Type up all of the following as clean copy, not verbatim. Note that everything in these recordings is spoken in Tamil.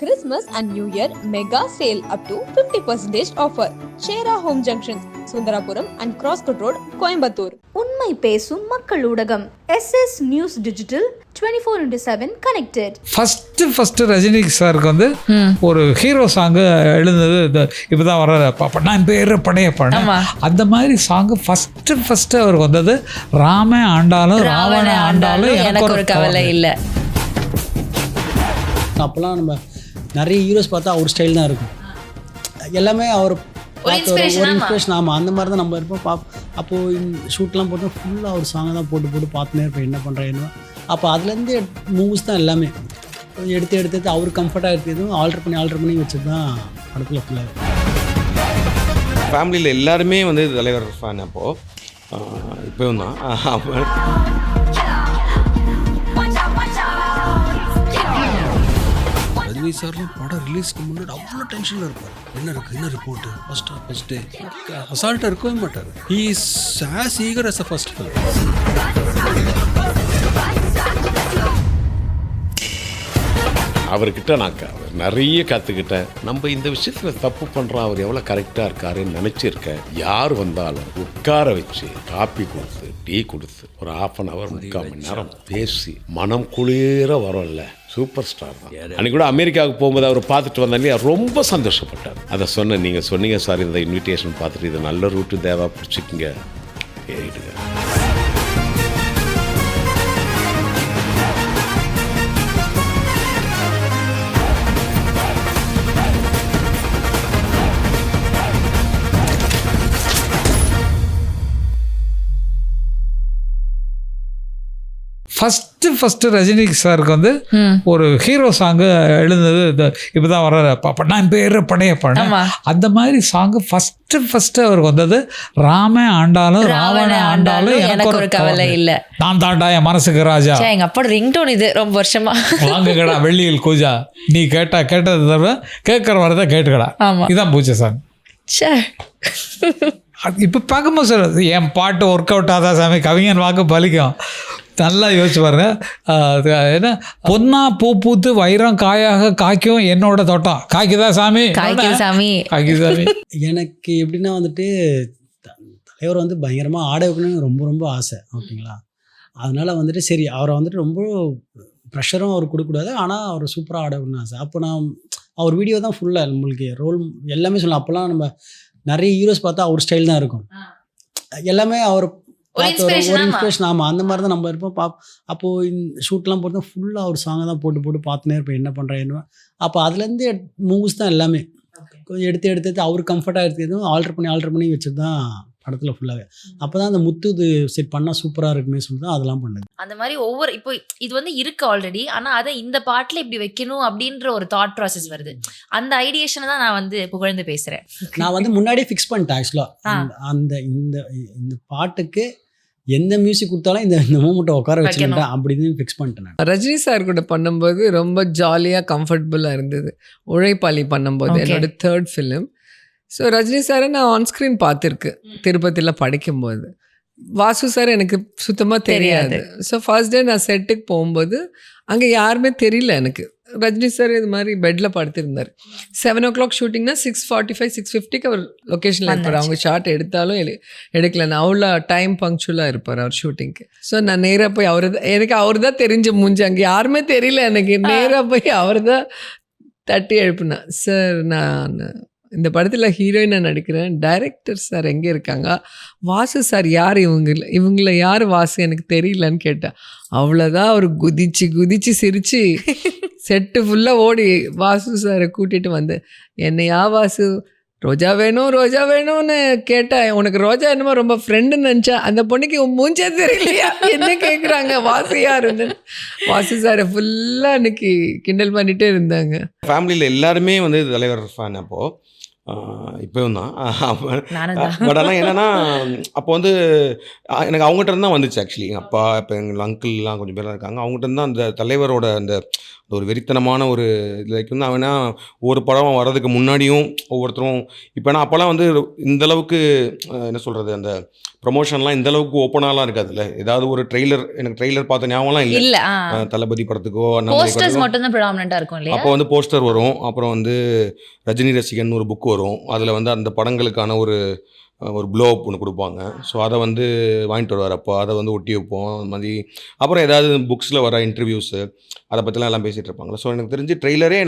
Christmas and New Year mega sale up to 50% offer. Shera Home Junction, Sundarapuram and Crosscut Road, Coimbatore. உண்மை பேசும் மக்கள் ஊடகம் SS news digital 24/7 connected. First Rajini சாருக்கு வந்து ஒரு ஹீரோ சாங்கு எழுந்தது இப்போதான் வர்ற பாப்பா நான் பேர் படைய பண்ண அந்த மாதிரி சாங்கு ஃபர்ஸ்ட் அவருக்கு வந்தது ராம ஆண்டாலும் ராவண ஆண்டாலும் எனக்கு ஒரு கவலை இல்லை. அப்போல்லாம் நம்ம நிறைய ஹீரோஸ் பார்த்தா அவர் ஸ்டைல் தான் இருக்கும், எல்லாமே அவர் ஒரு இன்ஸ்பிரேஷன். ஆமாம், அந்த மாதிரி தான் நம்ம இருப்போம். அப்போது ஷூட்லாம் போட்டு ஃபுல்லாக அவர் சாங்கை தான் போட்டு பார்த்துனே இருப்போம் என்ன பண்ணுறேன்னு. அப்போ அதுலேருந்து மூவ்ஸ் தான் எல்லாமே எடுத்து அவர் கம்ஃபர்ட்டாக எடுத்ததும் ஆல்டர் பண்ணி வச்சது தான் படத்தில் ஃபுல்லாக. ஃபேமிலியில் எல்லாருமே வந்து தலைவர் ஃபேன். அப்போது இப்போவும் தான் ரஜினி சார்லாம் படம் ரிலீஸ்க்கு முன்னாடி அவ்வளோ டென்ஷனில் இருப்பார். என்ன ரிப்போர்ட்டு ஃபஸ்ட்டு அசால்ட்டாக இருக்கவே மாட்டார். He is as eager as a first film. அவர்கிட்ட நான் நிறைய கற்றுக்கிட்டேன். நம்ம இந்த விஷயத்தில் தப்பு பண்ணுறோம், அவர் எவ்வளோ கரெக்டாக இருக்காருன்னு நினச்சிருக்கேன். யார் வந்தாலும் உட்கார வச்சு காப்பி கொடுத்து டீ கொடுத்து ஒரு 1/2 3/4 மணி நேரம் பேசி மனம் குளிர வரோம்ல, சூப்பர் ஸ்டார் தான். அன்றைக்கி கூட அமெரிக்காவுக்கு போகும்போது அவர் பார்த்துட்டு வந்தாலே ரொம்ப சந்தோஷப்பட்டார். அதை சொன்னேன், நீங்கள் சொன்னீங்க சார் இந்த இன்விடேஷன் பார்த்துட்டு இது நல்ல ரூட்டு தேவா பிடிச்சிக்கிங்க ஏறிடுங்க. ஃபர்ஸ்ட் ரஜினி சாருக்கு வந்து ஒரு ஹீரோ சாங்கு எழுந்தது இப்போதான் வர்ற பாப்பா நான் பேர் படைய பண்ண அந்த மாதிரி சாங்கு ஃபர்ஸ்ட் அவருக்கு வந்தது ராம ஆண்டாலும் ராவண ஆண்டாலும் எனக்கு ஒரு கவலை இல்லை. நான் தாண்டா என் மனசுக்கு ராஜா. எங்க அப்பா ரிங்டோன் இது ரொம்ப வருஷமா. வாங்குகடா வெள்ளியில் கூஜா, நீ கேட்டது தவிர கேட்குற வரதான் கேட்டுக்கடா. இதான் பூஜை சாங். இப்போ பார்க்கும்போது சார் என் பாட்டு ஒர்க் அவுட் ஆதா சாமி, கவிஞன் வாக்கு பலிக்கும். நல்லா யோசிச்சு பாருங்க. என்ன பொன்னா பூ பூத்து வைரம் காயாக காய்க்கும் என்னோட தோட்டம் காய்க்குதா சாமி, காய்க்குது சாமி. எனக்கு எப்படின்னா வந்துட்டு தலைவர் வந்து பயங்கரமாக ஆட வைக்கணும்னு ரொம்ப ஆசை. ஓகேங்களா, அதனால் வந்துட்டு சரி அவரை வந்துட்டு ரொம்ப ப்ரெஷரும் அவர் கொடுக்கக்கூடாது, ஆனால் அவர் சூப்பராக ஆட வைக்கணும்னு ஆசை. அப்போ நான் அவர் வீடியோ தான் ஃபுல்லாக நம்மளுக்கு ரோல் எல்லாமே சொல்லலாம். அப்போல்லாம் நம்ம நிறைய ஹீரோஸ் பார்த்தா அவர் ஸ்டைல் தான் இருக்கும், எல்லாமே அவர் ஒரு இன்ஸ்பிரேஷன். ஆமாம், அந்த மாதிரி தான் நம்ம இருப்போம். அப்போது ஷூட்லாம் போட்டு ஃபுல்லாக அவர் சாங்கை தான் போட்டு பார்த்துனே இருப்போம் என்ன பண்ணுறேன்னு. அப்போ அதுலேருந்து மூவ்ஸ் தான் எல்லாமே கொஞ்சம் எடுத்து அவர் கம்ஃபர்ட்டாக எடுத்ததும் ஆல்டர் பண்ணி வச்சது தான் படத்தில் ஃபுல்லாகவே. அப்போ தான் அந்த முத்து இது செட் பண்ணால் சூப்பராக இருக்குமே சொல்லி தான் அதெல்லாம் பண்ணுது. அந்த மாதிரி ஒவ்வொரு இப்போ இது வந்து இருக்கு ஆல்ரெடி, ஆனால் அதை இந்த பாட்டில் இப்படி வைக்கணும் அப்படின்ற ஒரு தாட் ப்ராசஸ் வருது. அந்த ஐடியேஷனை தான் நான் வந்து புகழ்ந்து பேசுகிறேன். நான் வந்து முன்னாடியே ஃபிக்ஸ் பண்ணிட்டேன் ஆக்சுவலாக. அந்த இந்த பாட்டுக்கு எந்த மியூசிக் கொடுத்தாலும் இந்த மூமெண்ட்டை உட்கார வச்சுக்கிட்டேன் அப்படின்னு ஃபிக்ஸ் பண்ணிட்டேன். ரஜினி சார் கூட பண்ணும்போது ரொம்ப ஜாலியாக கம்ஃபர்டபுளாக இருந்தது. உழைப்பாளி பண்ணும்போது என்னோட 3rd ஃபிலிம். ஸோ ரஜினி சாரை நான் ஆன்ஸ்க்ரீன் பார்த்துருக்கு திருப்பதியில் படிக்கும்போது. வாசு சார் எனக்கு சுத்தமாக தெரியாது. ஸோ ஃபர்ஸ்ட் டே நான் செட்டுக்கு போகும்போது அங்கே யாருமே தெரியல எனக்கு. ரஜினி சார் இது மாதிரி பெட்டில் படுத்திருந்தார். 7 o'clock ஷூட்டிங்னா 6:45 6:50க்கு அவர் லொக்கேஷனில் இருப்பார். அவங்க ஷார்ட் எடுத்தாலும் எடுக்கலன்னு அவ்வளோ டைம் பங்க்சுவலாக இருப்பார் அவர் ஷூட்டிங்க்கு. ஸோ நான் நேராக போய் எனக்கு அவர் தான் தெரிஞ்ச மூஞ்சி, அங்கே யாருமே தெரியல எனக்கு. நேராக போய் அவர் தான் தட்டி எழுப்புனேன். சார் நான் இந்த படத்தில் ஹீரோயினாக நடிக்கிறேன், டைரக்டர் சார் எங்கே இருக்காங்க, வாசு சார் யார், இவங்கள யார் வாசு எனக்கு தெரியலன்னு கேட்டேன். அவ்வளோதான் அவர் குதிச்சு சிரித்து செட்டு ஃபுல்லாக ஓடி வாசு சாரை கூட்டிகிட்டு வந்து என்னையா வாசு ரோஜா வேணும்னு கேட்டேன். உனக்கு ரோஜா என்னமோ ரொம்ப ஃப்ரெண்டுன்னு நினச்சா, அந்த பொண்ணுக்கு மூஞ்சே தெரியலையா என்ன கேட்குறாங்க, வாசு யாருன்னு. வாசு சாரை ஃபுல்லாக அன்னைக்கு கிண்டல் பண்ணிகிட்டே இருந்தாங்க. ஃபேமிலியில் எல்லாருமே வந்து தலைவர் ஃபேன். அப்போது இப்போயும் தான். நானும் தான். பட் ஆனால் என்னென்னா அப்போ வந்து எனக்கு அவங்ககிட்ட இருந்து தான் வந்துச்சு ஆக்சுவலி. எங்கள் அப்பா, இப்போ எங்கள் அங்கிள்லாம் கொஞ்சம் பேர்லாம் இருக்காங்க. அவங்ககிட்ட இருந்து தான் அந்த தலைவரோட அந்த ஒரு வெறித்தனமான ஒரு லைக் வந்து அவனா ஒரு படம் வர்றதுக்கு முன்னாடியும் ஒவ்வொருத்தரும் இப்போ ஏன்னா அப்போல்லாம் வந்து இந்தளவுக்கு என்ன சொல்கிறது, அந்த ப்ரொமோஷன்லாம் இந்தளவுக்கு ஓப்பனாலாம் இருக்காதுல்ல. ஏதாவது ஒரு எனக்கு ட்ரெய்லர் பார்த்த ஞாபகம்லாம் இல்லை. இல்ல தளபதி படத்துக்கோ போஸ்டர்ஸ் மட்டும் தான் ப்ரிடாமினண்டா இருக்கும் இல்லையா? அப்போ வந்து போஸ்டர் வரும். அப்புறம் வந்து ரஜினி ரசிகன் ஒரு புக் வரும். அதில் வந்து அந்த படங்களுக்கான ஒரு ப்ளோ அப் ஒன்று கொடுப்பாங்க. ஸோ அதை வந்து வாங்கிட்டு வருவார். அப்போ அதை வந்து ஒட்டி வைப்போம் அந்த மாதிரி. அப்புறம் ஏதாவது புக்ஸில் வர இன்டர்வியூஸு அதை பற்றிலாம் எல்லாம் பேசிகிட்டு இருப்பாங்களா. ஸோ எனக்கு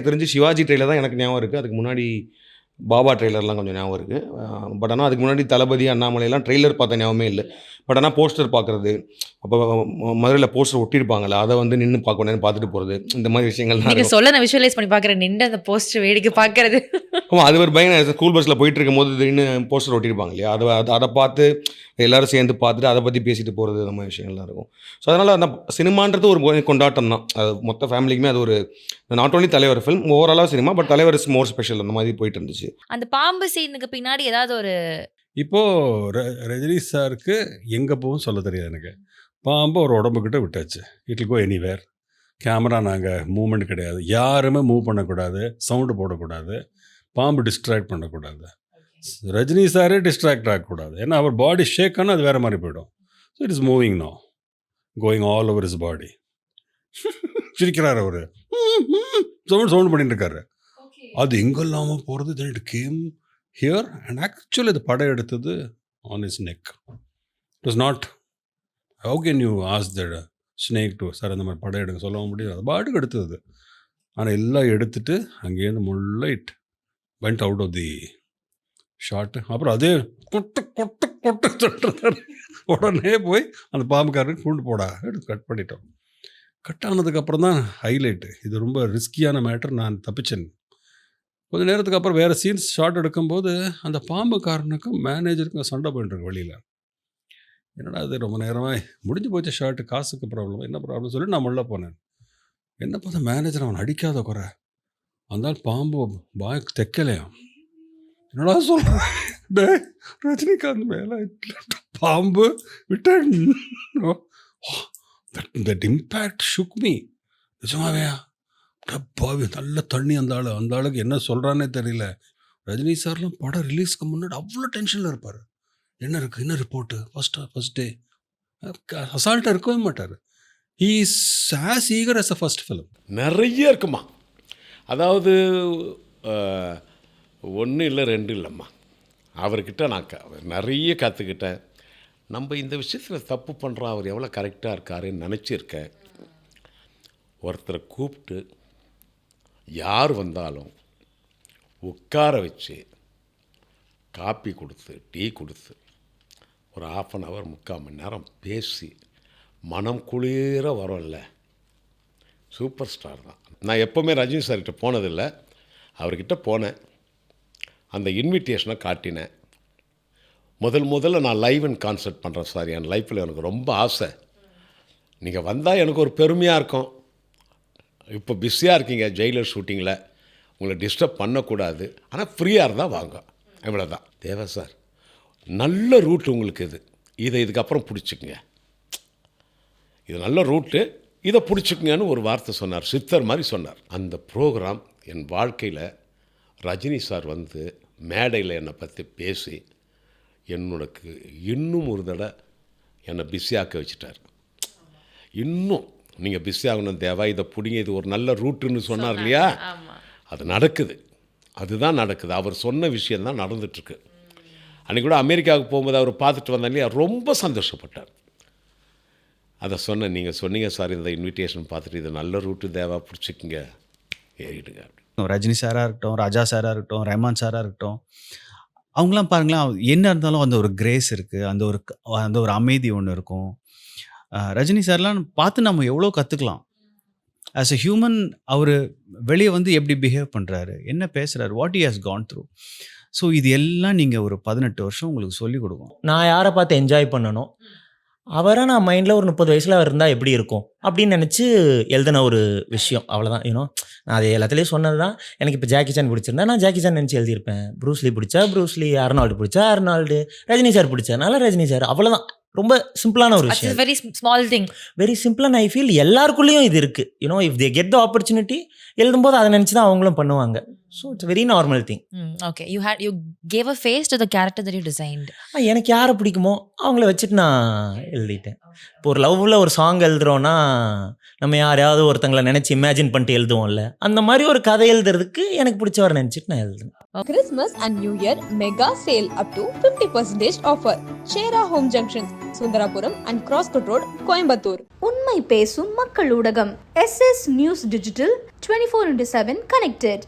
தெரிஞ்சு சிவாஜி ட்ரெய்லர் தான் எனக்கு ஞாபகம் இருக்குது. அதுக்கு முன்னாடி பாபா ட்ரெய்லர்லாம் கொஞ்சம் ஞாபகம் இருக்குது. பட் ஆனால் அதுக்கு முன்னாடி தளபதி, அண்ணாமலையெல்லாம் ட்ரெய்லர் பார்த்த ஞாபகமே இல்லை. பட் ஆனால் போஸ்டர் பார்க்குறது, அப்போ மதுரையில் போஸ்டர் ஒட்டியிருப்பாங்களே அதை வந்து நின்று பார்க்கணுன்னு பார்த்துட்டு போகிறது, இந்த மாதிரி விஷயங்கள்லாம் நீங்க இருக்கும். சொல்ல நான் விஷுவலைஸ் பண்ணி பார்க்குறேன். நின்று அந்த போஸ்டர் வேடிக்கை பார்க்கறது. ஆமாம், அது ஒரு பயங்கர ஸ்கூல் பஸ்ஸில் போயிட்டு இருக்கும்போது திடீர்னு போஸ்டர் ஒட்டியிருப்பாங்க இல்லையா, அதை பார்த்து எல்லோரும் சேர்ந்து பார்த்துட்டு அதை பற்றி பேசிட்டு போகிறது, அந்த மாதிரி விஷயங்கள்லாம் இருக்கும். ஸோ அதனால் அந்த சினிமான்றது ஒரு கொண்டாட்டம் தான். அது மொத்த ஃபேமிலிக்குமே அது ஒரு நாட் ஓன்லி தலைவர் ஃபிலிம், ஓவராலாக சினிமா, பட் தலைவர் இஸ் மோர் ஸ்பெஷல், அந்த மாதிரி போயிட்டு இருந்துச்சு. அந்த பாம்பு சீனுக்கு பின்னாடி ஏதாவது ஒரு இப்போது ரஜினி சாருக்கு எங்கே போகும் சொல்ல தெரியாது எனக்கு. பாம்பு ஒரு உடம்புக்கிட்ட விட்டாச்சு. It go anywhere. கேமரா நாங்கள் மூவ்மெண்ட் கிடையாது, யாருமே மூவ் பண்ணக்கூடாது, சவுண்டு போடக்கூடாது, பாம்பு டிஸ்ட்ராக்ட் பண்ணக்கூடாது, ரஜினி சாரே டிஸ்ட்ராக்ட் ஆகக்கூடாது. ஏன்னா அவர் பாடி ஷேக் ஆனால் அது வேறு மாதிரி போயிடும். So it is moving no, going all over is body. சிரிக்கிறார் அவர், சவுண்ட் பண்ணிட்டு இருக்காரு. அது எங்கெல்லாமல் போகிறது. Then it came here and actually அது படம் எடுத்தது on is neck. It was not how can you ask the snake to சார் அந்த மாதிரி படம் எடுக்க சொல்ல முடியாது. அது பாட்டுக்கு எடுத்தது. ஆனால் எல்லாம் எடுத்துட்டு அங்கேருந்து முள்ள it went out of the shot. அப்புறம் அதே கொட்டு கொட்டு கொட்டு தொட்டுறாரு. உடனே போய் அந்த பாம்புக்காரருக்கு கூண்டு போடா எடுத்து கட் பண்ணிட்டோம். கட் ஆனதுக்கப்புறம் தான் ஹைலைட்டு. இது ரொம்ப ரிஸ்கியான மேட்டர், நான் தப்பிச்சேன். கொஞ்சம் நேரத்துக்கு அப்புறம் வேறு சீன்ஸ் ஷார்ட் எடுக்கும்போது அந்த பாம்புக்காரனுக்கும் மேனேஜருக்கும் சண்டை போயிட்டுருக்கு வெளியில். என்னடா அது ரொம்ப நேரமாக முடிஞ்சு போச்சு ஷார்ட்டு, காசுக்கு ப்ராப்ளம், என்ன ப்ராப்ளம் சொல்லி நான் உள்ளே போனேன். என்ன பார்த்தா மேனேஜர் அவன் அடிக்காத குறை, அந்த பாம்பு பாய் தைக்கலையாம். என்னடா சொல்கிறேன், டே ரஜினிகாந்த் மேலே பாம்பு விட்டேன். That impact shook me. நிஜமாவையா பாவி நல்ல தண்ணி அந்த ஆளுக்கு என்ன சொல்கிறானே தெரியல. ரஜினி சார்லாம் படம் ரிலீஸ்க்கு முன்னாடி அவ்வளோ டென்ஷனில் இருப்பார். என்ன இருக்குது, என்ன ரிப்போர்ட்டு, ஃபஸ்ட் டே அசால்ட்டாக இருக்கவே மாட்டார். He is as eager as a first film. நிறைய இருக்குமா, அதாவது 1 இல்லை 2 இல்லைம்மா. அவர்கிட்ட நான் நிறைய கற்றுக்கிட்டேன். நம்ம இந்த விஷயத்தில் தப்பு பண்ணுறோம், அவர் எவ்வளோ கரெக்டாக இருக்காருன்னு நினச்சிருக்கேன். ஒருத்தரை கூப்பிட்டு யார் வந்தாலும் உட்கார வச்சு காப்பி கொடுத்து டீ கொடுத்து ஒரு 1/2 hour 3/4 மணி நேரம் பேசி மனம் குளிர வரோம்ல, சூப்பர் ஸ்டார் தான். நான் எப்போவுமே ரஜினி சார்கிட்ட போனதில்லை, அவர்கிட்ட போனேன், அந்த இன்விடேஷனை காட்டினேன். முதல்ல நான் லைவ் அண்ட் கான்சர்ட் பண்ணுறேன் சார், என் லைஃப்பில் எனக்கு ரொம்ப ஆசை, நீங்கள் வந்தால் எனக்கு ஒரு பெருமையாக இருக்கும். இப்போ பிஸியாக இருக்கீங்க ஜெயிலர் ஷூட்டிங்கில், உங்களை டிஸ்டர்ப் பண்ணக்கூடாது, ஆனால் ஃப்ரீயாக இருந்தால் வாங்க, இவ்வளோ தான். தேவா சார் நல்ல ரூட் உங்களுக்கு, இதுக்கப்புறம் பிடிச்சிக்குங்க, இது நல்ல ரூட்டு, இதை பிடிச்சிக்குங்கன்னு ஒரு வார்த்தை சொன்னார், சித்தர் மாதிரி சொன்னார். அந்த ப்ரோக்ராம் என் வாழ்க்கையில் ரஜினி சார் வந்து மேடையில் என்னை பற்றி பேசி என்னோடக்கு இன்னும் ஒரு தடவை என்னை பிஸியாக்க வச்சுட்டார். இன்னும் நீங்கள் பிஸி ஆகணும் தேவா, இதை பிடிங்க, இது ஒரு நல்ல ரூட்டுன்னு சொன்னார் இல்லையா, அது நடக்குது, அதுதான் நடக்குது. அவர் சொன்ன விஷயந்தான் நடந்துட்டுருக்கு. அன்றைக்கி கூட அமெரிக்காவுக்கு போகும்போது அவர் பார்த்துட்டு வந்தாங்க இல்லையா, ரொம்ப சந்தோஷப்பட்டார். அதை சொன்னேன், நீங்கள் சொன்னீங்க சார் இந்த இன்விடேஷன் பார்த்துட்டு இது நல்ல ரூட்டு தேவா, பிடிச்சிக்குங்க, ஏறிடுங்க அப்படி. ரஜினி சாராக இருக்கட்டும், ராஜா சாராக இருக்கட்டும், ரஹ்மான் சாராக இருக்கட்டும், அவங்களாம் பாருங்களேன், என்ன இருந்தாலும் அந்த ஒரு கிரேஸ் இருக்குது, அந்த ஒரு அமைதி ஒன்று இருக்கும். ரஜினி சார்லாம் பார்த்து நம்ம எவ்வளோ கற்றுக்கலாம். ஆஸ் எ ஹியூமன் அவர் வெளியே வந்து எப்படி பிஹேவ் பண்ணுறாரு, என்ன பேசுகிறாரு, what he has gone through. So இது எல்லாம் நீங்கள் ஒரு 18 வருஷம் உங்களுக்கு சொல்லிக் கொடுக்கும். நான் யாரை பார்த்து என்ஜாய் பண்ணணும், அவரை நான் மைண்டில் ஒரு 30 வயசில் அவர் இருந்தால் எப்படி இருக்கும் அப்படின்னு நினச்சி எழுதின ஒரு விஷயம், அவ்வளோதான். நான் அது எல்லாத்துலேயும் சொன்னது தான். எனக்கு இப்போ ஜாக்கி சான் பிடிச்சிருந்தா நான் ஜாக்கி சான் நினச்சி எழுதியிருப்பேன். ப்ரூஸ்லி பிடிச்சா ப்ரூஸ்லி, அர்னால்டு பிடிச்சா அர்னால்டு, ரஜினி சார் பிடிச்சதுனால ரஜினி சார், அவ்வளோதான். ரொம்ப சிம்பிளான ஒரு விஷயம், very small thing, very simple. And I feel எல்லாருக்குள்ளேயும் இது இருக்குது. If they get the opportunity, எழுதும்போது அதை நினச்சி தான் அவங்களும் பண்ணுவாங்க. So it's very normal thing. Okay, you gave a face to the character that you designed. எனக்கு யாரை பிடிக்குமோ அவங்கள வச்சுட்டு நான் எழுதிட்டேன். இப்போ ஒரு லவ்வில் ஒரு சாங் எழுதுறோன்னா நம்ம யாரையாவது ஒருத்தங்களை நினச்சி இமேஜின் பண்ணிட்டு எழுதுவோம்ல, அந்த மாதிரி ஒரு கதை எழுதுறதுக்கு எனக்கு பிடிச்சவரை நினச்சிட்டு நான் எழுதுனேன். Christmas and New Year mega sale up to 50% offer. Shera Home Junction, Sundarapuram and Crosscut Road, Coimbatore. உண்மை பேசும் மக்கள் ஊடகம் SS நியூஸ் டிஜிட்டல் 24/7 connected.